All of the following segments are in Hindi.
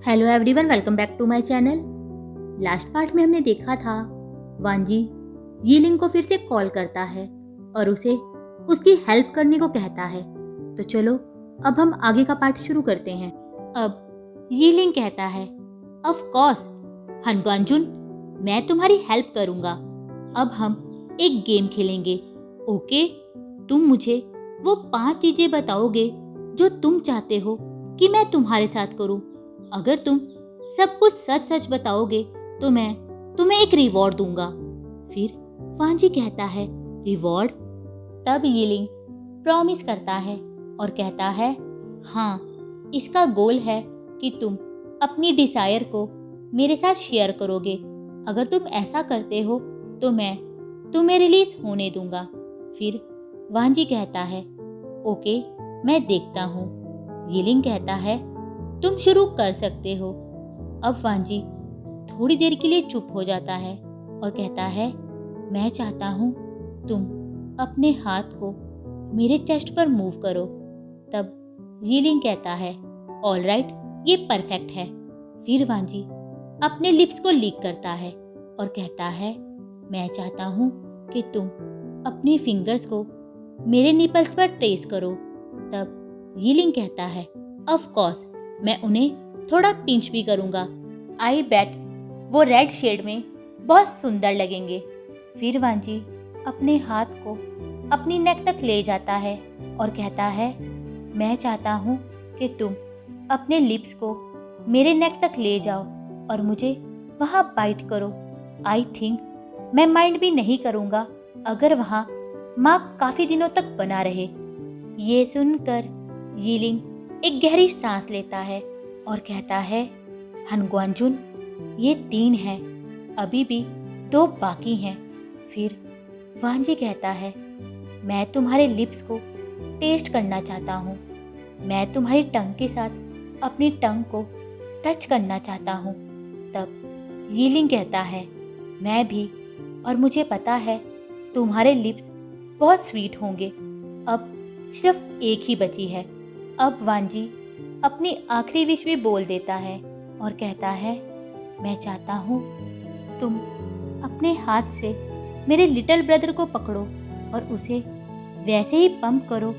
Hello everyone, welcome back to my channel. Last part में हमने देखा था वांजी यीलिंग को फिर से कॉल करता है और उसे उसकी हेल्प करने को कहता है। तो चलो अब हम आगे का पार्ट शुरू करते हैं। अब यीलिंग कहता है, ऑफ कोर्स हनग्वांजुन, मैं तुम्हारी हेल्प करूंगा। अब हम एक गेम खेलेंगे, ओके? तुम मुझे वो 5 चीजें बताओगे जो तुम चाहते हो कि मैं तुम्हारे साथ करूं। अगर तुम सब कुछ सच सच बताओगे तो मैं तुम्हें एक रिवॉर्ड दूंगा। फिर वांजी कहता है, रिवॉर्ड? तब यीलिंग प्रॉमिस करता है और कहता है, हाँ, इसका गोल है कि तुम अपनी डिजायर को मेरे साथ शेयर करोगे। अगर तुम ऐसा करते हो तो मैं तुम्हें रिलीज होने दूंगा। फिर वांजी कहता है, ओके, मैं देखता हूँ। यीलिंग कहता है, तुम शुरू कर सकते हो। अब वांजी थोड़ी देर के लिए चुप हो जाता है और कहता है, मैं चाहता हूँ तुम अपने हाथ को मेरे चेस्ट पर मूव करो। तब यीलिंग कहता है, ऑल राइट, ये परफेक्ट है। फिर वांजी अपने लिप्स को लीक करता है और कहता है, मैं चाहता हूँ कि तुम अपनी फिंगर्स को मेरे निपल्स पर ट्रेस करो। तब यीलिंग कहता है, ऑफ कोर्स, मैं उन्हें थोड़ा पिंच भी करूंगा। आई बेट वो रेड शेड में बहुत सुंदर लगेंगे। फिर वांजी अपने हाथ को अपनी नेक तक ले जाता है और कहता है, मैं चाहता हूँ कि तुम अपने लिप्स को मेरे नेक तक ले जाओ और मुझे वहाँ बाइट करो। आई थिंक मैं माइंड भी नहीं करूँगा अगर वहाँ मार्क काफ़ी दिनों तक बना रहे। ये सुनकर यीलिंग एक गहरी सांस लेता है और कहता है, हनग्वांजुन, ये 3 हैं, अभी भी 2 बाकी हैं। फिर वांजी कहता है, मैं तुम्हारे लिप्स को टेस्ट करना चाहता हूँ। मैं तुम्हारी टंग के साथ अपनी टंग को टच करना चाहता हूँ। तब यीलिंग कहता है, मैं भी, और मुझे पता है तुम्हारे लिप्स बहुत स्वीट होंगे। अब सिर्फ एक ही बची है। अब वांजी अपनी आखिरी विश भी बोल देता है और कहता है, मैं चाहता हूँ तुम अपने हाथ से मेरे लिटिल ब्रदर को पकड़ो और उसे वैसे ही पंप करो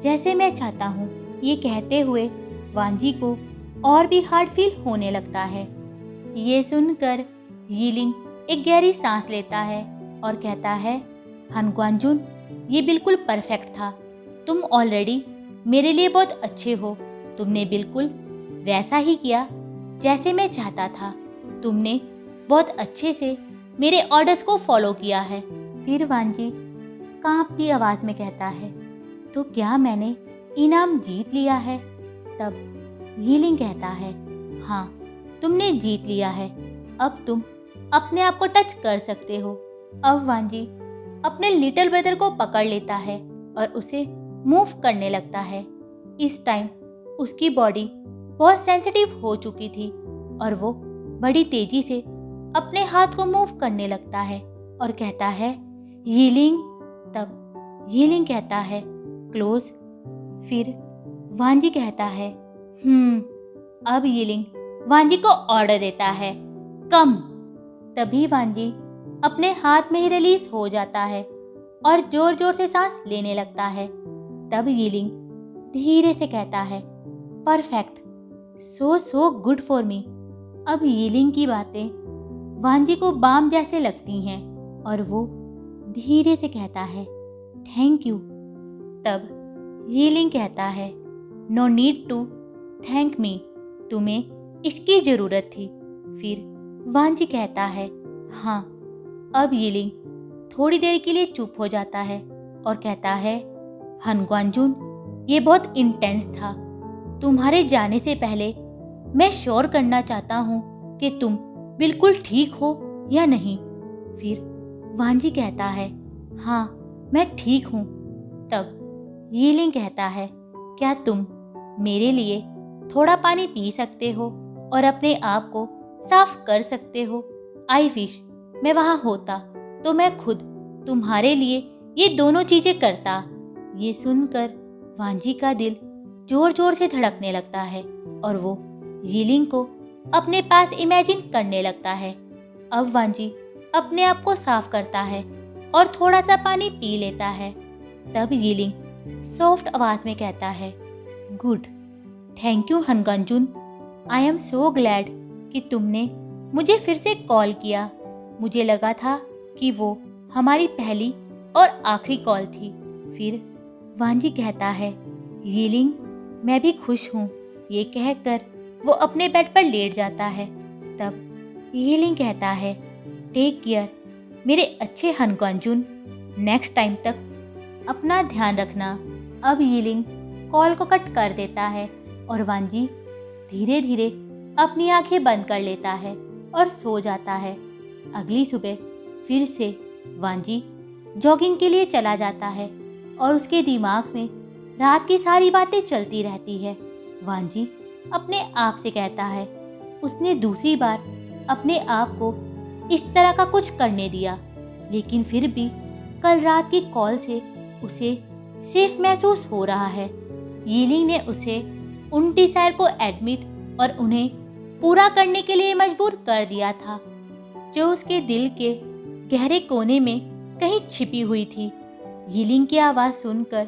जैसे मैं चाहता हूँ। ये कहते हुए वांजी को और भी हार्ड फील होने लगता है। ये सुनकर यीलिंग एक गहरी सांस लेता है और कहता है, हनग्वांजुन, ये बिल्कुल परफेक्ट था। तुम ऑलरेडी मेरे लिए बहुत अच्छे हो। तुमने बिल्कुल वैसा ही किया जैसे मैं चाहता था। तुमने बहुत अच्छे से मेरे ऑर्डर्स को फॉलो किया है। फिर वांजी कांपती आवाज़ में कहता है, तो क्या मैंने इनाम जीत लिया है? तब यीलिंग कहता है, हाँ, तुमने जीत लिया है। अब तुम अपने आप को टच कर सकते हो। अब वांजी अपने लिटिल ब्रदर को पकड़ लेता है और उसे मूव करने लगता है। इस टाइम उसकी बॉडी बहुत सेंसिटिव हो चुकी थी और वो बड़ी तेजी से अपने हाथ को मूव करने लगता है और कहता है, यीलिंग। तब यीलिंग कहता है, क्लोज। फिर वांजी कहता है, अब यीलिंग वांजी को ऑर्डर देता है, कम। तभी वांजी अपने हाथ में ही रिलीज हो जाता है और जोर जोर से सांस लेने लगता है। तब यीलिंग धीरे से कहता है, perfect, so good for me. अब यीलिंग की बातें वांजी को बाम जैसे लगती हैं और वो धीरे से कहता है, थैंक यू। तब यीलिंग कहता है, no need to thank me, तुम्हें इसकी ज़रूरत थी। फिर वांजी कहता है, हाँ। अब यीलिंग थोड़ी देर के लिए चुप हो जाता है और कहता है, हनग्वांजुन, ये बहुत इंटेंस था। तुम्हारे जाने से पहले मैं श्योर करना चाहता हूँ कि तुम बिल्कुल ठीक हो या नहीं। फिर वांजी कहता है, हाँ, मैं ठीक हूँ। तब यीलिंग कहता है, क्या तुम मेरे लिए थोड़ा पानी पी सकते हो और अपने आप को साफ कर सकते हो? आई विश मैं वहाँ होता तो मैं खुद तुम्हारे लिए ये दोनों चीज़ें करता। ये सुनकर वांजी का दिल जोर जोर से धड़कने लगता है और वो यीलिंग को अपने पास इमेजिन करने लगता है। अब वांजी अपने आप को साफ करता है और थोड़ा सा पानी पी लेता है। तब यीलिंग सॉफ्ट आवाज में कहता है, गुड, थैंक यू हनगंजुन, आई एम सो ग्लैड कि तुमने मुझे फिर से कॉल किया। मुझे लगा था कि वो हमारी पहली और आखिरी कॉल थी। फिर वांजी कहता है, यीलिंग मैं भी खुश हूँ। ये कहकर वो अपने बेड पर लेट जाता है। तब यीलिंग कहता है, टेक केयर मेरे अच्छे हनगंजुन, नेक्स्ट टाइम तक अपना ध्यान रखना। अब यीलिंग कॉल को कट कर देता है और वांजी धीरे धीरे अपनी आंखें बंद कर लेता है और सो जाता है। अगली सुबह फिर से वांजी जॉगिंग के लिए चला जाता है और उसके दिमाग में रात की सारी बातें चलती रहती है। वांजी अपने आप से कहता है, उसने दूसरी बार अपने आप को इस तरह का कुछ करने दिया, लेकिन फिर भी कल रात की कॉल से उसे सेफ महसूस हो रहा है। यीलिंग ने उसे उन डिजायर को एडमिट और उन्हें पूरा करने के लिए मजबूर कर दिया था, जो उसके दिल के गहरे कोने में कहीं छिपी हुई थी। यीलिंग की आवाज़ सुनकर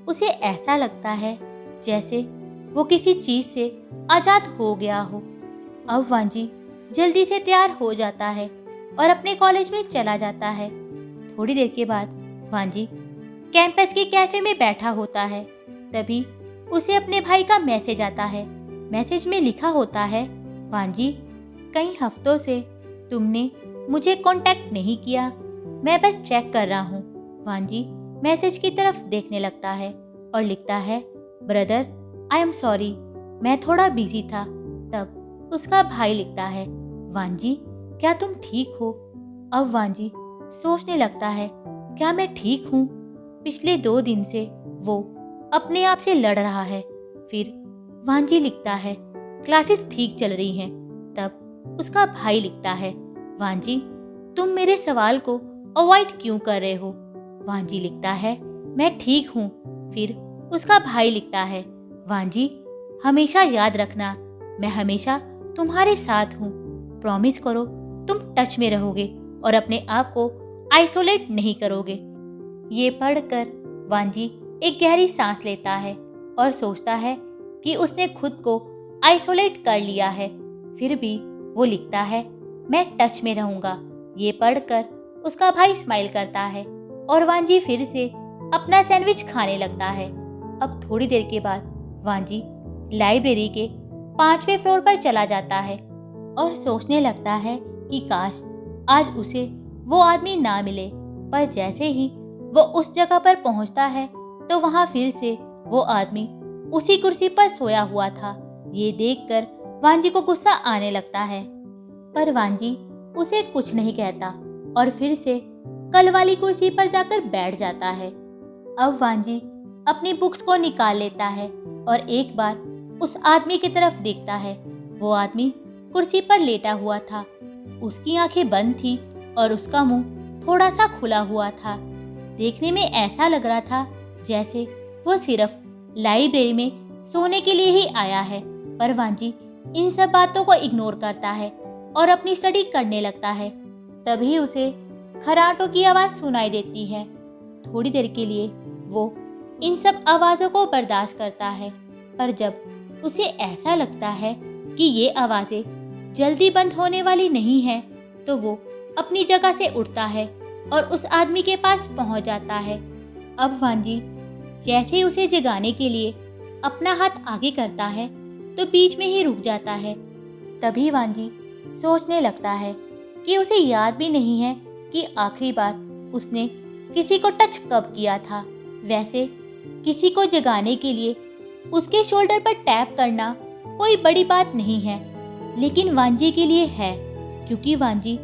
उसे ऐसा लगता है जैसे वो किसी चीज़ से आज़ाद हो गया हो। अब वांजी जल्दी से तैयार हो जाता है और अपने कॉलेज में चला जाता है। थोड़ी देर के बाद वांजी कैंपस के कैफे में बैठा होता है। तभी उसे अपने भाई का मैसेज आता है। मैसेज में लिखा होता है, वांजी कई हफ्तों से तुमने मुझे कांटेक्ट नहीं किया, मैं बस चेक कर रहा हूँ। वांजी मैसेज की तरफ देखने लगता है और लिखता है, ब्रदर आई एम सॉरी, मैं थोड़ा बिजी था। तब उसका भाई लिखता है, वांजी क्या तुम ठीक हो? अब वांजी सोचने लगता है, क्या मैं ठीक हूँ? पिछले 2 दिन से वो अपने आप से लड़ रहा है। फिर वांजी लिखता है, क्लासेस ठीक चल रही हैं। तब उसका भाई लिखता है, वांजी तुम मेरे सवाल को अवॉइड क्यों कर रहे हो? वांजी लिखता है, मैं ठीक हूँ। फिर उसका भाई लिखता है, वांजी हमेशा याद रखना, मैं हमेशा तुम्हारे साथ हूँ। प्रॉमिस करो तुम टच में रहोगे और अपने आप को आइसोलेट नहीं करोगे। ये पढ़कर वांजी एक गहरी सांस लेता है और सोचता है कि उसने खुद को आइसोलेट कर लिया है। फिर भी वो लिखता है, मैं टच में रहूंगा। ये पढ़कर उसका भाई स्माइल करता है और वांजी फिर से अपना सैंडविच खाने लगता है। अब थोड़ी देर के बाद वांजी लाइब्रेरी के 5वें फ्लोर पर चला जाता है और सोचने लगता है कि काश आज उसे वो आदमी ना मिले। पर जैसे ही वो उस जगह पर पहुंचता है तो वहां फिर से वो आदमी उसी कुर्सी पर सोया हुआ था। ये देखकर वांजी को गुस्सा आने लगता है, पर वांजी उसे कुछ नहीं कहता और फिर से कल वाली कुर्सी पर जाकर बैठ जाता है। अब वांजी अपनी बुक्स को निकाल लेता है और एक बार उस आदमी की तरफ देखता है। वो आदमी कुर्सी पर लेटा हुआ था, उसकी आंखें बंद थी और उसका मुंह थोड़ा सा खुला हुआ था। देखने में ऐसा लग रहा था जैसे वो सिर्फ लाइब्रेरी में सोने के लिए ही आया है। पर वांजी इन सब बातों को इग्नोर करता है और अपनी स्टडी करने लगता है। तभी उसे खर्राटों की आवाज़ सुनाई देती है। थोड़ी देर के लिए वो इन सब आवाज़ों को बर्दाश्त करता है, पर जब उसे ऐसा लगता है कि ये आवाज़ें जल्दी बंद होने वाली नहीं हैं, तो वो अपनी जगह से उठता है और उस आदमी के पास पहुंच जाता है। अब वांजी जैसे ही उसे जगाने के लिए अपना हाथ आगे करता है तो बीच में ही रुक जाता है। तभी वांजी सोचने लगता है कि उसे याद भी नहीं है कि आखिरी बार उसने किसी को टच कब किया था। वैसे किसी को जगाने के लिए उसके शोल्डर पर टैप करना कोई बड़ी बात नहीं है, लेकिन वांजी के लिए है, क्योंकि वांजी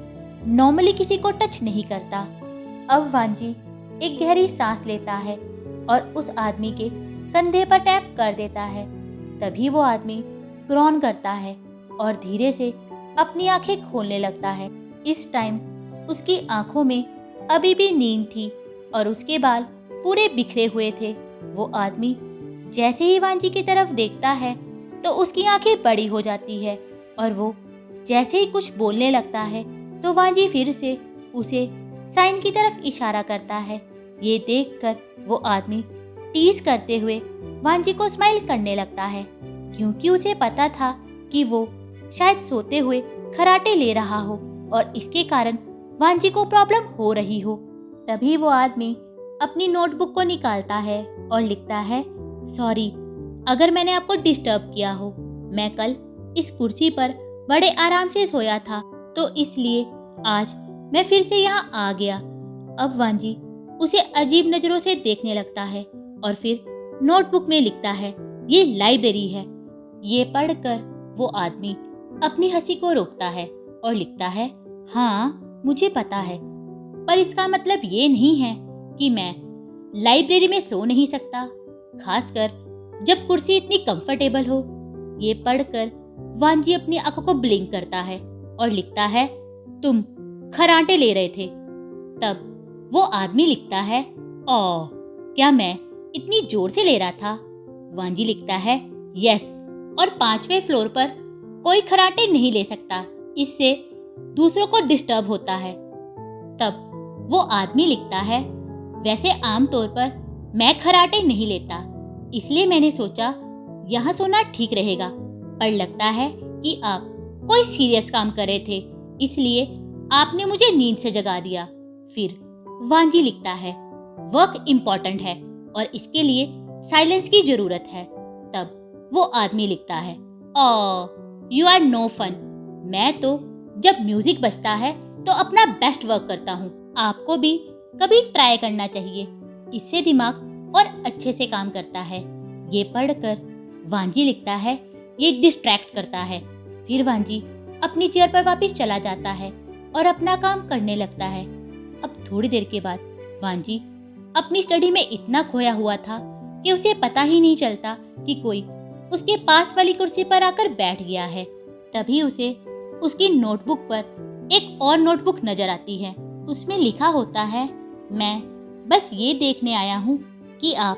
नॉर्मली किसी को टच नहीं करता। अब वांजी एक गहरी सांस लेता है और उस आदमी के कंधे पर टैप कर देता है। तभी वो आदमी ग्रॉन करता है और धीरे से अपनी आंखें खोलने लगता है। इस टाइम उसकी आंखों में अभी भी नींद थी और उसके बाल पूरे बिखरे हुए थे। वो आदमी जैसे ही वांजी की तरफ देखता है तो उसकी आंखें बड़ी हो जाती है और वो जैसे ही कुछ बोलने लगता है तो वांजी फिर से उसे साइन की तरफ इशारा करता है। ये देखकर वो आदमी टीज करते हुए वांजी को स्माइल करने लगता है, क्योंकि उसे पता था कि वो शायद सोते हुए खराटे ले रहा हो और इसके कारण वांजी को प्रॉब्लम हो रही हो। तभी वो आदमी अपनी नोटबुक को निकालता है और लिखता है, सॉरी अगर मैंने आपको डिस्टर्ब किया हो। मैं कल इस कुर्सी पर बड़े आराम से सोया था, तो इसलिए आज मैं फिर से यहाँ आ गया। अब वांजी उसे अजीब नजरों से देखने लगता है और फिर नोटबुक में लिखता है, ये लाइब्रेरी है। ये पढ़कर वो आदमी अपनी हंसी को रोकता है और लिखता है, हाँ मुझे पता है, पर इसका मतलब ये नहीं है कि मैं लाइब्रेरी में सो नहीं सकता, खासकर जब कुर्सी इतनी कंफर्टेबल हो। ये पढ़कर वांजी अपनी आंखों को ब्लिंक करता है और लिखता है, तुम खराटे ले रहे थे। तब वो आदमी लिखता है, ओह क्या मैं इतनी जोर से ले रहा था? वांजी लिखता है, यस, और 5वें फ्लोर पर कोई खराटे नहीं ले सकता, इससे दूसरों को डिस्टर्ब होता है। तब वो आदमी लिखता है, वैसे आमतौर पर मैं खराटे नहीं लेता, इसलिए मैंने सोचा यहाँ सोना ठीक रहेगा, पर लगता है कि आप कोई सीरियस काम कर रहे थे, इसलिए आपने मुझे नींद से जगा दिया। फिर वांजी लिखता है, वर्क इम्पोर्टेंट है और इसके लिए साइलेंस की जरूरत है। तब वो आदमी लिखता है, oh you are no fun, मैं तो जब म्यूजिक बजता है तो अपना बेस्ट वर्क करता हूँ, आपको भी कभी ट्राई करना चाहिए, इससे दिमाग और अच्छे से काम करता है। ये पढ़कर वांजी लिखता है, ये डिस्ट्रैक्ट करता है। फिर वांजी अपनी चेयर पर वापस चला जाता है और अपना काम करने लगता है। अब थोड़ी देर के बाद वांजी अपनी स्टडी में इतना खोया हुआ था कि उसे पता ही नहीं चलता कि कोई उसके पास वाली कुर्सी पर आकर बैठ गया है। तभी उसे उसकी नोटबुक पर एक और नोटबुक नजर आती है। उसमें लिखा होता है, मैं बस ये देखने आया हूँ कि आप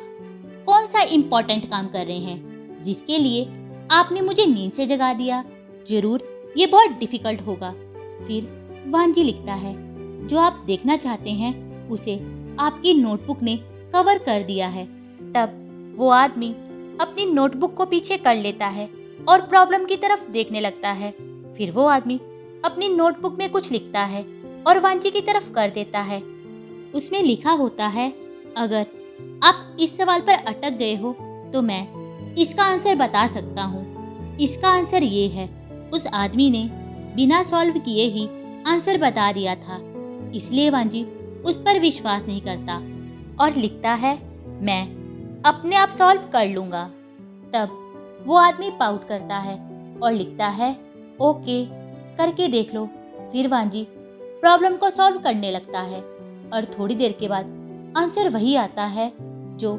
कौन सा इम्पोर्टेंट काम कर रहे हैं जिसके लिए आपने मुझे नींद से जगा दिया। जरूर ये बहुत डिफिकल्ट होगा। फिर वांजी लिखता है, जो आप देखना चाहते हैं उसे आपकी नोटबुक ने कवर कर दिया है। तब वो आदमी अपनी नोटबुक को पीछे कर लेता है और प्रॉब्लम की तरफ देखने लगता है। फिर वो आदमी अपनी नोटबुक में कुछ लिखता है और वांजी की तरफ कर देता है। उसमें लिखा होता है, अगर आप इस सवाल पर अटक गए हो तो मैं इसका आंसर बता सकता हूँ। इसका आंसर ये है। उस आदमी ने बिना सॉल्व किए ही आंसर बता दिया था, इसलिए वांजी उस पर विश्वास नहीं करता और लिखता है, मैं अपने आप सॉल्व कर लूँगा। तब वो आदमी पाउट करता है और लिखता है, ओके करके देख लो। फिर वांजी प्रॉब्लम को सॉल्व करने लगता है और थोड़ी देर के बाद आंसर वही आता है जो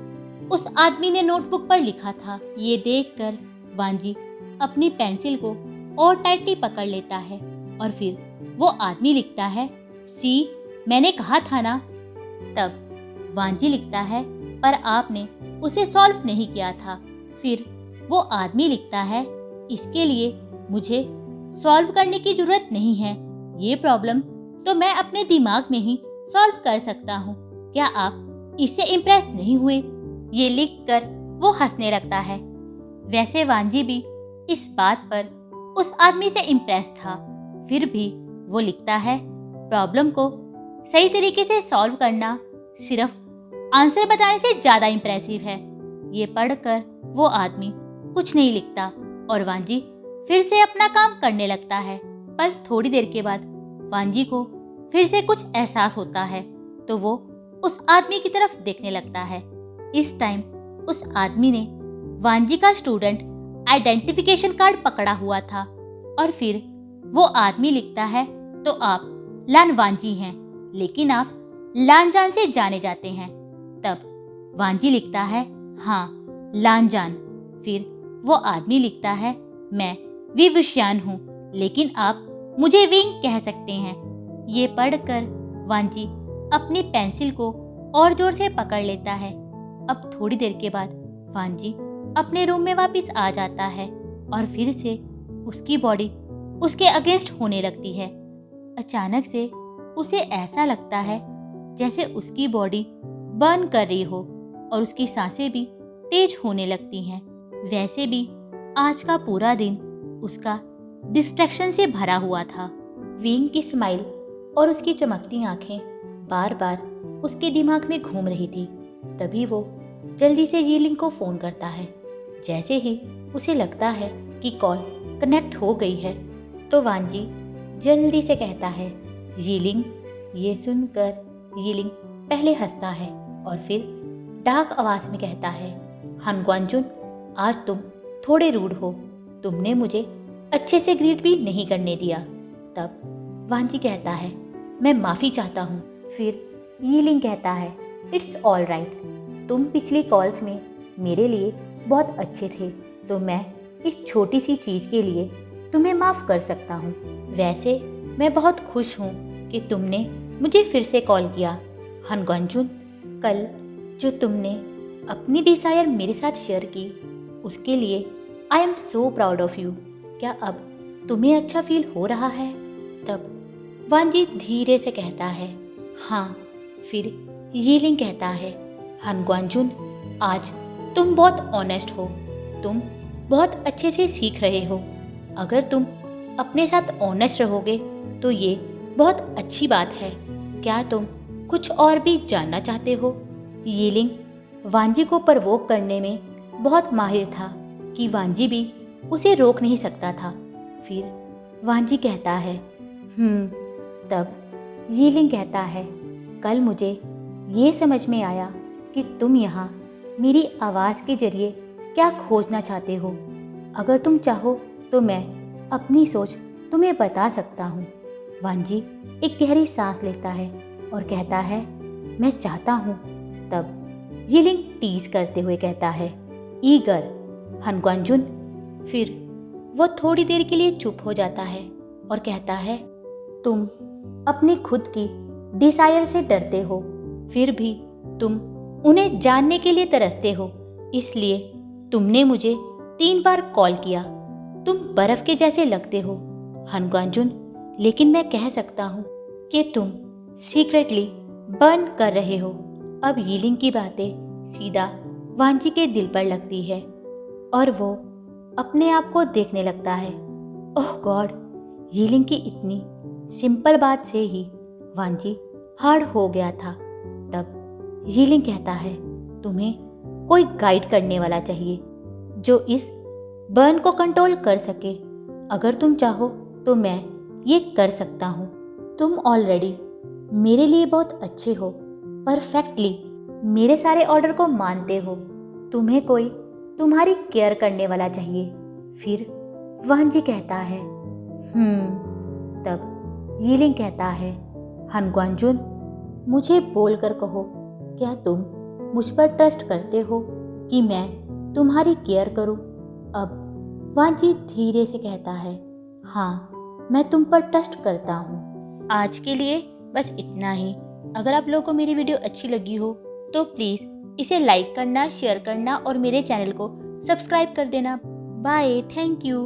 उस आदमी ने नोटबुक पर लिखा था। ये देखकर वांजी अपनी पेंसिल को और टाइटली पकड़ लेता है और फिर वो आदमी लिखता है, सी मैंने कहा था ना। तब वांजी लिखता है, पर आपने उसे सॉल्व नहीं किया था। फिर वो आदमी लिखता है, इसके लिए मुझे सॉल्व करने की जरूरत नहीं है, ये प्रॉब्लम तो मैं अपने दिमाग में ही सॉल्व कर सकता हूँ। क्या आप इससे इम्प्रेस नहीं हुए? ये लिखकर वो हंसने लगता है। वैसे वांजी भी इस बात पर उस आदमी से इम्प्रेस था, फिर भी वो लिखता है, प्रॉब्लम को सही तरीके से सॉल्व करना सिर्फ आंसर बताने से ज़्यादा इम्प्रेसिव है। ये पढ़कर वो आदमी कुछ नहीं लिखता और वांजी फिर से अपना काम करने लगता है। पर थोड़ी देर के बाद वांजी को फिर से कुछ एहसास होता है, तो वो उस आदमी की तरफ देखने लगता है। इस टाइम उस आदमी ने वांजी का स्टूडेंट आइडेंटिफिकेशन कार्ड पकड़ा हुआ था और फिर वो आदमी लिखता है, तो आप लान वांजी हैं, लेकिन आप लानजान से जाने जाते हैं। तब वांजी लिखता है, हाँ लानजान। फिर वो आदमी लिखता है, मैं विवुशियान हूँ, लेकिन आप मुझे विंग कह सकते हैं। ये पढ़कर वांजी अपनी पेंसिल को और जोर से पकड़ लेता है। अब थोड़ी देर के बाद वांजी अपने रूम में वापस आ जाता है और फिर से उसकी बॉडी उसके अगेंस्ट होने लगती है। अचानक से उसे ऐसा लगता है जैसे उसकी बॉडी बर्न कर रही हो और उसकी सांसें भी तेज होने लगती हैं। वैसे भी आज का पूरा दिन उसका डिस्ट्रैक्शन से भरा हुआ था। विंग की स्माइल और उसकी चमकती आंखें बार बार उसके दिमाग में घूम रही थी। तभी वो जल्दी से यीलिंग को फ़ोन करता है। जैसे ही उसे लगता है कि कॉल कनेक्ट हो गई है तो वांजी जल्दी से कहता है यीलिंग। ये सुनकर यीलिंग पहले हंसता है और फिर डार्क आवाज़ में कहता है हानग्वांजुन, आज तुम थोड़े रूड हो। तुमने मुझे अच्छे से ग्रीट भी नहीं करने दिया। तब वांजी कहता है मैं माफ़ी चाहता हूँ। फिर यीलिंग कहता है इट्स ऑल राइट। तुम पिछली कॉल्स में मेरे लिए बहुत अच्छे थे तो मैं इस छोटी सी चीज़ के लिए तुम्हें माफ़ कर सकता हूँ। वैसे मैं बहुत खुश हूँ कि तुमने मुझे फिर से कॉल किया। हानग्वांजुन, कल जो तुमने अपनी डिज़ायर मेरे साथ शेयर की उसके लिए आई am so proud of you. क्या अब तुम्हें अच्छा फील हो रहा है? तब वांजी धीरे से कहता है हाँ। फिर यीलिंग कहता है हानग्वांजुन, आज तुम बहुत ऑनेस्ट हो। तुम बहुत अच्छे से सीख रहे हो। अगर तुम अपने साथ ऑनेस्ट रहोगे तो ये बहुत अच्छी बात है। क्या तुम कुछ और भी जानना चाहते हो? यीलिंग वांजी को प्रवोक करने में बहुत माहिर था कि वांजी भी उसे रोक नहीं सकता था। फिर वांजी कहता है तब यीलिंग कहता है कल मुझे ये समझ में आया कि तुम यहाँ मेरी आवाज़ के जरिए क्या खोजना चाहते हो। अगर तुम चाहो तो मैं अपनी सोच तुम्हें बता सकता हूँ। वांजी एक गहरी सांस लेता है और कहता है मैं चाहता हूँ। तब यीलिंग टीज करते हुए कहता है ईगर हानग्वांजुन। फिर वो थोड़ी देर के लिए चुप हो जाता है और कहता है तुम अपनी खुद की डिज़ायर से डरते हो, फिर भी तुम उन्हें जानने के लिए तरसते हो। इसलिए तुमने मुझे 3 बार कॉल किया। तुम बर्फ के जैसे लगते हो हानग्वांजुन, लेकिन मैं कह सकता हूँ कि तुम सीक्रेटली बर्न कर रहे हो। अब यीलिंग की बातें सीधा वांजी के दिल पर लगती है और वो अपने आप को देखने लगता है। ओह गॉड, यीलिंग की इतनी सिंपल बात से ही वांजी हार्ड हो गया था। तब यीलिंग कहता है तुम्हें कोई गाइड करने वाला चाहिए जो इस बर्न को कंट्रोल कर सके। अगर तुम चाहो तो मैं ये कर सकता हूँ। तुम ऑलरेडी मेरे लिए बहुत अच्छे हो, परफेक्टली मेरे सारे ऑर्डर को मानते हो। तुम्हें कोई तुम्हारी केयर करने वाला चाहिए। फिर वांजी कहता है तब यीलिंग कहता है हानग्वांजुन, मुझे बोलकर कहो, क्या तुम मुझ पर ट्रस्ट करते हो कि मैं तुम्हारी केयर करूं? अब वांजी धीरे से कहता है हाँ, मैं तुम पर ट्रस्ट करता हूँ। आज के लिए बस इतना ही। अगर आप लोगों को मेरी वीडियो अच्छी लगी हो तो प्लीज़ इसे लाइक करना, शेयर करना और मेरे चैनल को सब्सक्राइब कर देना। Bye, thank you.